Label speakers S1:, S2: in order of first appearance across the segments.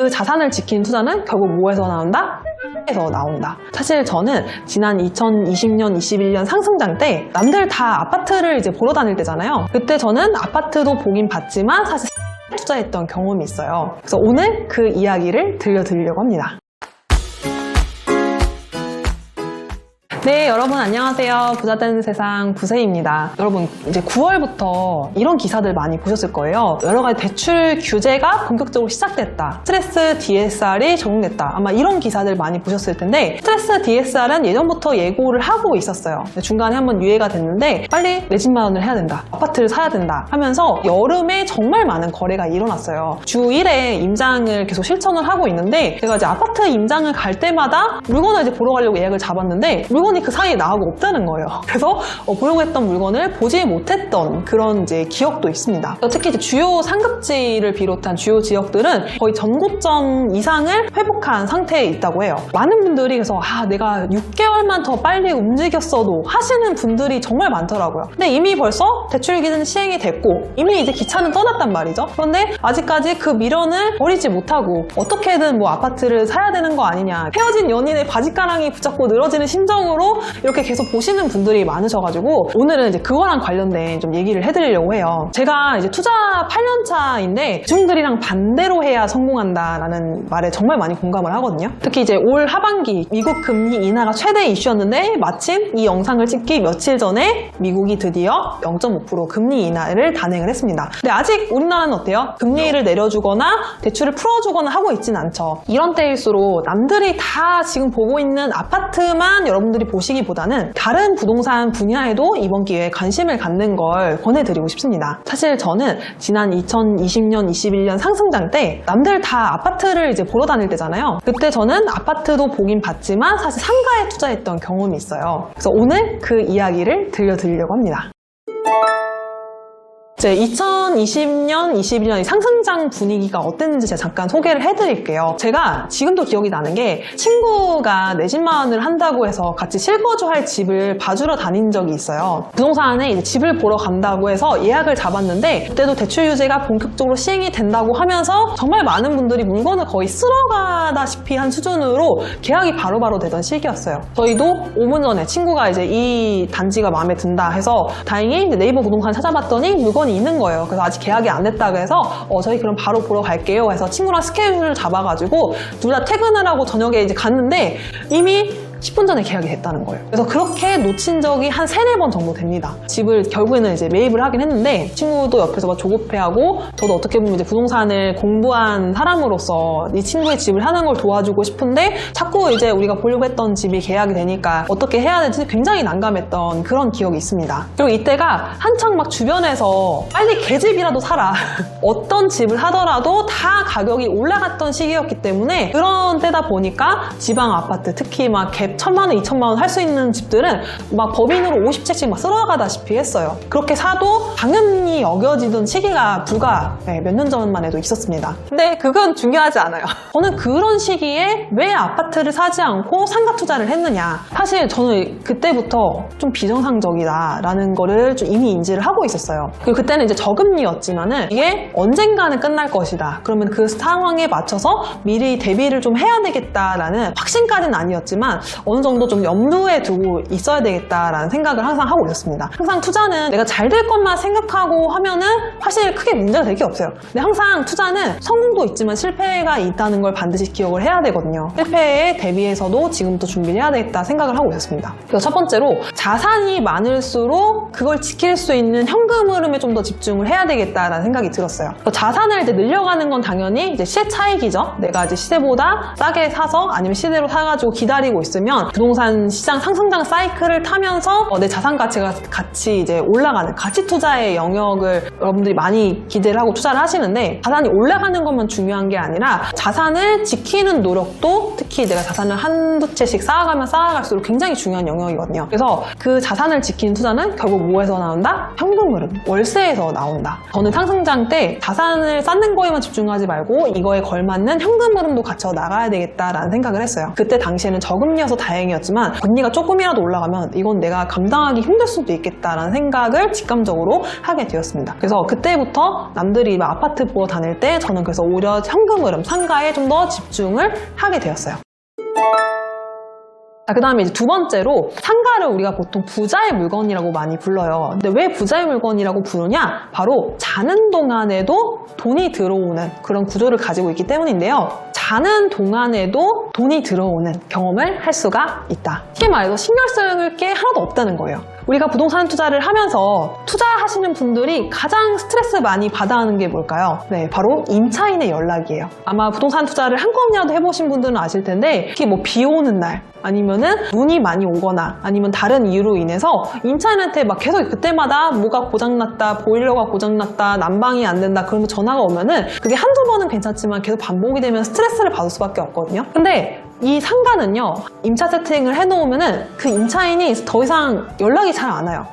S1: 그 자산을 지키는 투자는 결국 뭐에서 나온다? 에서 나온다. 사실 저는 지난 2020년, 21년 상승장 때 남들 다 아파트를 이제 보러 다닐 때잖아요. 그때 저는 아파트도 보긴 봤지만 사실 투자했던 경험이 있어요. 그래서 오늘 그 이야기를 들려드리려고 합니다. 네, 여러분 안녕하세요. 부자되는 세상 부세입니다. 여러분 이제 9월부터 이런 기사들 많이 보셨을 거예요. 여러 가지 대출 규제가 본격적으로 시작됐다. 스트레스 DSR이 적용됐다. 아마 이런 기사들 많이 보셨을 텐데, 스트레스 DSR은 예전부터 예고를 하고 있었어요. 중간에 한번 유예가 됐는데 빨리 내 집 마련을 해야 된다. 아파트를 사야 된다 하면서 여름에 정말 많은 거래가 일어났어요. 주 1회 임장을 계속 실천을 하고 있는데, 제가 이제 아파트 임장을 갈 때마다 물건을 이제 보러 가려고 예약을 잡았는데 물건이 그 사이에 나하고 없다는 거예요. 그래서 보려고 했던 물건을 보지 못했던 그런 이제 기억도 있습니다. 특히 이제 주요 상급지를 비롯한 주요 지역들은 거의 전고점 이상을 회복한 상태에 있다고 해요. 많은 분들이 그래서 내가 6개월만 더 빨리 움직였어도 하시는 분들이 정말 많더라고요. 근데 이미 벌써 대출 기준 시행이 됐고 이미 이제 기차는 떠났단 말이죠. 그런데 아직까지 그 미련을 버리지 못하고 어떻게든 뭐 아파트를 사야 되는 거 아니냐, 헤어진 연인의 바지가랑이 붙잡고 늘어지는 심정으로 이렇게 계속 보시는 분들이 많으셔가지고 오늘은 이제 그거랑 관련된 좀 얘기를 해드리려고 해요. 제가 이제 투자 8년차인데 중들이랑 반대로 해야 성공한다라는 말에 정말 많이 공감을 하거든요. 특히 이제 올 하반기 미국 금리 인하가 최대 이슈였는데 마침 이 영상을 찍기 며칠 전에 미국이 드디어 0.5% 금리 인하를 단행을 했습니다. 근데 아직 우리나라는 어때요? 금리를 내려주거나 대출을 풀어주거나 하고 있진 않죠. 이런 때일수록 남들이 다 지금 보고 있는 아파트만 여러분들이 보시기보다는 다른 부동산 분야에도 이번 기회에 관심을 갖는 걸 권해드리고 싶습니다. 사실 저는 지난 2020년, 21년 상승장 때 남들 다 아파트를 이제 보러 다닐 때잖아요. 그때 저는 아파트도 보긴 봤지만 사실 상가에 투자했던 경험이 있어요. 그래서 오늘 그 이야기를 들려드리려고 합니다. 이제 2020년, 21년 상승장 분위기가 어땠는지 제가 잠깐 소개를 해드릴게요. 제가 지금도 기억이 나는 게 친구가 내 집 마련을 한다고 해서 같이 실거주할 집을 봐주러 다닌 적이 있어요. 부동산에 이제 집을 보러 간다고 해서 예약을 잡았는데 그때도 대출 규제가 본격적으로 시행이 된다고 하면서 정말 많은 분들이 물건을 거의 쓸어가다시피 한 수준으로 계약이 바로바로 되던 시기였어요. 저희도 5분 전에 친구가 이제 이 단지가 마음에 든다 해서 다행히 네이버 부동산 찾아봤더니 물건이 있는 거예요. 그래서 아직 계약이 안 됐다고 해서 저희 그럼 바로 보러 갈게요 해서 친구랑 스케줄을 잡아가지고 둘 다 퇴근을 하고 저녁에 이제 갔는데 이미 10분 전에 계약이 됐다는 거예요. 그래서 그렇게 놓친 적이 한 3-4번 정도 됩니다. 집을 결국에는 이제 매입을 하긴 했는데 친구도 옆에서 막 조급해하고 저도 어떻게 보면 이제 부동산을 공부한 사람으로서 이 친구의 집을 하는 걸 도와주고 싶은데 자꾸 이제 우리가 보려고 했던 집이 계약이 되니까 어떻게 해야 될지 굉장히 난감했던 그런 기억이 있습니다. 그리고 이때가 한창 막 주변에서 빨리 개집이라도 사라 어떤 집을 하더라도 다 가격이 올라갔던 시기였기 때문에 그런 때다 보니까 지방 아파트 특히 막 갭 1,000만 원, 2,000만 원 할 수 있는 집들은 막 법인으로 50채씩 막 쓸어가다시피 했어요. 그렇게 사도 당연히 여겨지던 시기가 불과 몇 년 전만 해도 있었습니다. 근데 그건 중요하지 않아요. 저는 그런 시기에 왜 아파트를 사지 않고 상가 투자를 했느냐. 사실 저는 그때부터 좀 비정상적이다라는 거를 좀 이미 인지를 하고 있었어요. 그리고 그때는 이제 저금리였지만은 이게 언젠가는 끝날 것이다. 그러면 그 상황에 맞춰서 미리 대비를 좀 해야 되겠다라는 확신까지는 아니었지만 어느 정도 좀 염두에 두고 있어야 되겠다라는 생각을 항상 하고 있었습니다. 항상 투자는 내가 잘 될 것만 생각하고 하면은 사실 크게 문제가 될 게 없어요. 근데 항상 투자는 성공도 있지만 실패가 있다는 걸 반드시 기억을 해야 되거든요. 실패에 대비해서도 지금부터 준비를 해야 되겠다 생각을 하고 있었습니다. 그래서 첫 번째로 자산이 많을수록 그걸 지킬 수 있는 현금 흐름에 좀 더 집중을 해야 되겠다라는 생각이 들었어요. 자산을 이제 늘려가는 건 당연히 이제 시세 차익이죠. 내가 이제 시세보다 싸게 사서 아니면 시세로 사가지고 기다리고 있으면 부동산 시장 상승장 사이클을 타면서 내 자산 가치가 같이 이제 올라가는 가치 투자의 영역을 여러분들이 많이 기대를 하고 투자를 하시는데 자산이 올라가는 것만 중요한 게 아니라 자산을 지키는 노력도 특히 특히 내가 자산을 한두 채씩 쌓아가면 쌓아갈수록 굉장히 중요한 영역이거든요. 그래서 그 자산을 지키는 투자는 결국 뭐에서 나온다? 현금 흐름, 월세에서 나온다. 저는 상승장 때 자산을 쌓는 거에만 집중하지 말고 이거에 걸맞는 현금 흐름도 갖춰 나가야 되겠다라는 생각을 했어요. 그때 당시에는 저금리여서 다행이었지만 금리가 조금이라도 올라가면 이건 내가 감당하기 힘들 수도 있겠다라는 생각을 직감적으로 하게 되었습니다. 그래서 그때부터 남들이 막 아파트 보러 다닐 때 저는 그래서 오히려 현금 흐름, 상가에 좀 더 집중을 하게 되었어요. 그 다음에 이제 두 번째로 상가를 우리가 보통 부자의 물건이라고 많이 불러요. 근데 왜 부자의 물건이라고 부르냐? 바로 자는 동안에도 돈이 들어오는 그런 구조를 가지고 있기 때문인데요. 자는 동안에도 돈이 들어오는 경험을 할 수가 있다. 쉽게 말해서 신경 쓸 게 하나도 없다는 거예요. 우리가 부동산 투자를 하면서 투자하시는 분들이 가장 스트레스 많이 받아 하는 게 뭘까요? 네, 바로 임차인의 연락이에요. 아마 부동산 투자를 한 번이라도 해보신 분들은 아실 텐데 이게 뭐 비 오는 날 아니면은 눈이 많이 오거나 아니면 다른 이유로 인해서 임차인한테 막 계속 그때마다 뭐가 고장났다, 보일러가 고장났다, 난방이 안 된다 그러면 전화가 오면은 그게 한두 번은 괜찮지만 계속 반복이 되면 스트레스를 받을 수밖에 없거든요. 근데 이 상가는요, 임차 세팅을 해놓으면은 그 임차인이 더 이상 연락이 잘 안 와요.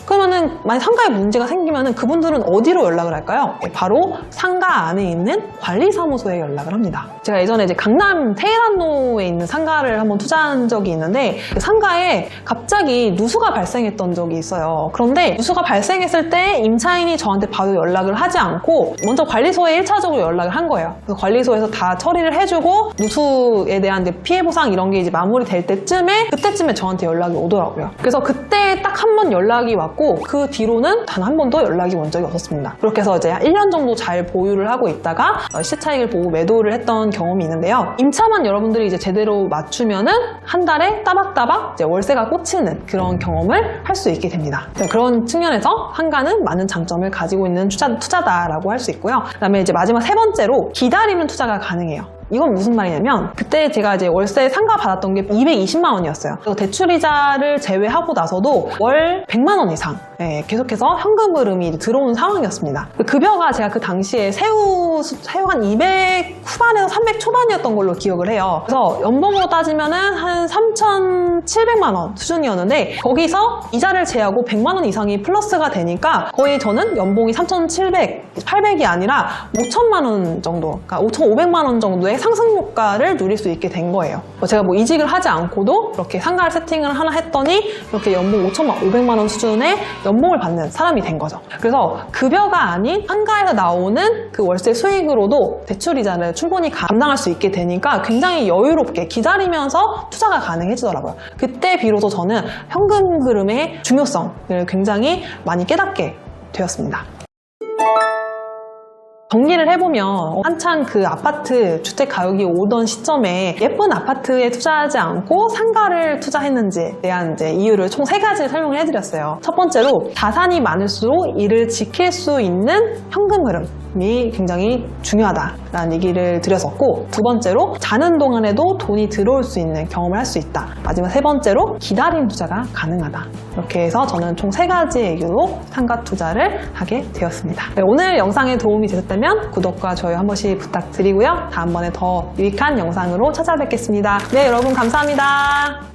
S1: 그러면은 만약 상가에 문제가 생기면은 그분들은 어디로 연락을 할까요? 바로 상가 안에 있는 관리사무소에 연락을 합니다. 제가 예전에 이제 강남 테헤란로에 있는 상가를 한번 투자한 적이 있는데 그 상가에 갑자기 누수가 발생했던 적이 있어요. 그런데 누수가 발생했을 때 임차인이 저한테 바로 연락을 하지 않고 먼저 관리소에 1차적으로 연락을 한 거예요. 그래서 관리소에서 다 처리를 해주고 누수에 대한 피해 보상 이런 게 이제 마무리될 그때쯤에 저한테 연락이 오더라고요. 그래서 그때 딱 한 번 연락이 왔고 그 뒤로는 단 한 번도 연락이 온 적이 없었습니다. 그렇게 해서 이제 1년 정도 잘 보유를 하고 있다가 시세 차익을 보고 매도를 했던 경험이 있는데요. 임차만 여러분들이 이제 제대로 맞추면은 한 달에 따박따박 이제 월세가 꽂히는 그런 경험을 할 수 있게 됩니다. 그런 측면에서 상가는 많은 장점을 가지고 있는 투자다라고 할 수 있고요. 그다음에 이제 마지막 세 번째로 기다리는 투자가 가능해요. 이건 무슨 말이냐면 그때 제가 이제 월세 상가 받았던 게 220만 원이었어요. 그래서 대출이자를 제외하고 나서도 월 100만 원 이상 계속해서 현금 흐름이 들어온 상황이었습니다. 급여가 제가 그 당시에 새우 한 200 후반에서 300 초반이었던 걸로 기억을 해요. 그래서 연봉으로 따지면은 한 3,700만 원 수준이었는데 거기서 이자를 제하고 100만 원 이상이 플러스가 되니까 거의 저는 연봉이 3,700, 800이 아니라 5천만 원 정도, 그러니까 5,500만 원 정도의 상승 효과를 누릴 수 있게 된 거예요. 제가 뭐 이직을 하지 않고도 이렇게 상가를 세팅을 하나 했더니 이렇게 연봉 5,500만 원 수준의 연봉을 받는 사람이 된 거죠. 그래서 급여가 아닌 상가에서 나오는 그 월세 수익으로도 대출이자를 충분히 감당할 수 있게 되니까 굉장히 여유롭게 기다리면서 투자가 가능해지더라고요. 그때 비로소 저는 현금 흐름의 중요성을 굉장히 많이 깨닫게 되었습니다. 정리를 해보면 한창 그 아파트 주택 가격이 오던 시점에 예쁜 아파트에 투자하지 않고 상가를 투자했는지에 대한 이제 이유를 총 3가지 설명을 해드렸어요. 첫 번째로 자산이 많을수록 이를 지킬 수 있는 현금 흐름이 굉장히 중요하다라는 얘기를 드렸었고, 두 번째로 자는 동안에도 돈이 들어올 수 있는 경험을 할 수 있다. 마지막 세 번째로 기다림 투자가 가능하다. 이렇게 해서 저는 총 3가지의 이유로 상가 투자를 하게 되었습니다. 네, 오늘 영상에 도움이 되셨다면 구독과 좋아요 한 번씩 부탁드리고요. 다음번에 더 유익한 영상으로 찾아뵙겠습니다. 네, 여러분 감사합니다.